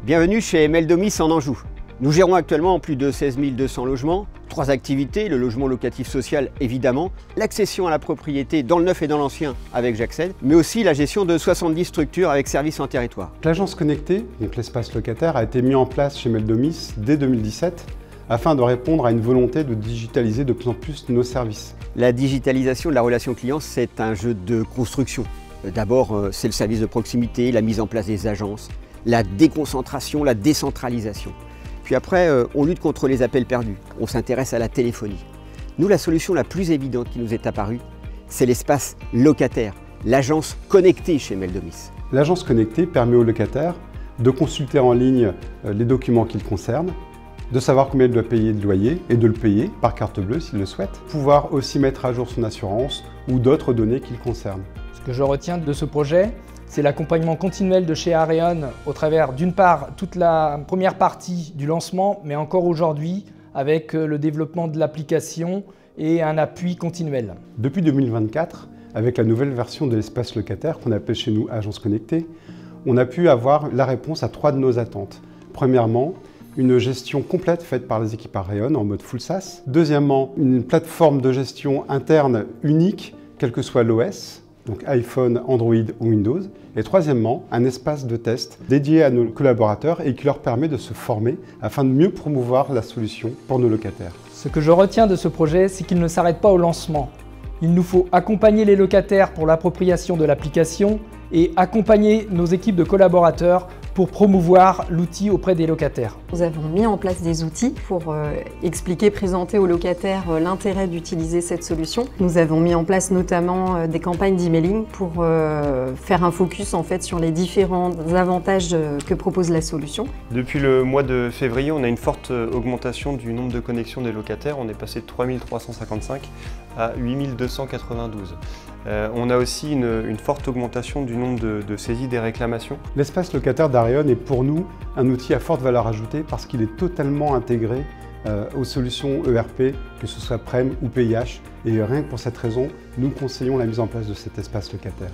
Bienvenue chez Meldomis en Anjou. Nous gérons actuellement plus de 16 200 logements, 3 activités, le logement locatif social évidemment, l'accession à la propriété dans le neuf et dans l'ancien avec J'accède, mais aussi la gestion de 70 structures avec services en territoire. L'agence connectée, donc l'espace locataire, a été mis en place chez Meldomis dès 2017 afin de répondre à une volonté de digitaliser de plus en plus nos services. La digitalisation de la relation client, c'est un jeu de construction. D'abord, c'est le service de proximité, la mise en place des agences, la déconcentration, la décentralisation. Puis après, on lutte contre les appels perdus, on s'intéresse à la téléphonie. Nous, la solution la plus évidente qui nous est apparue, c'est l'espace locataire, l'agence connectée chez Meldomis. L'agence connectée permet aux locataires de consulter en ligne les documents qui le concernent, de savoir combien il doit payer de loyer et de le payer par carte bleue s'il le souhaite, pouvoir aussi mettre à jour son assurance ou d'autres données qui le concernent. Ce que je retiens de ce projet, c'est l'accompagnement continuel de chez Areon au travers d'une part toute la première partie du lancement, mais encore aujourd'hui avec le développement de l'application et un appui continuel. Depuis 2024, avec la nouvelle version de l'espace locataire qu'on appelle chez nous Agence Connectée, on a pu avoir la réponse à 3 de nos attentes. Premièrement, une gestion complète faite par les équipes Areon en mode full SaaS. Deuxièmement, une plateforme de gestion interne unique, quel que soit l'OS, donc iPhone, Android ou Windows. Et troisièmement, un espace de test dédié à nos collaborateurs et qui leur permet de se former afin de mieux promouvoir la solution pour nos locataires. Ce que je retiens de ce projet, c'est qu'il ne s'arrête pas au lancement. Il nous faut accompagner les locataires pour l'appropriation de l'application et accompagner nos équipes de collaborateurs pour promouvoir l'outil auprès des locataires. Nous avons mis en place des outils pour expliquer, présenter aux locataires l'intérêt d'utiliser cette solution. Nous avons mis en place notamment des campagnes d'emailing pour faire un focus en fait sur les différents avantages que propose la solution. Depuis le mois de février, on a une forte augmentation du nombre de connexions des locataires. On est passé de 3355 à 8292. On a aussi une forte augmentation du nombre de saisies des réclamations. L'espace locataire d'Areon est pour nous un outil à forte valeur ajoutée parce qu'il est totalement intégré aux solutions ERP, que ce soit PREM ou PIH. Et rien que pour cette raison, nous conseillons la mise en place de cet espace locataire.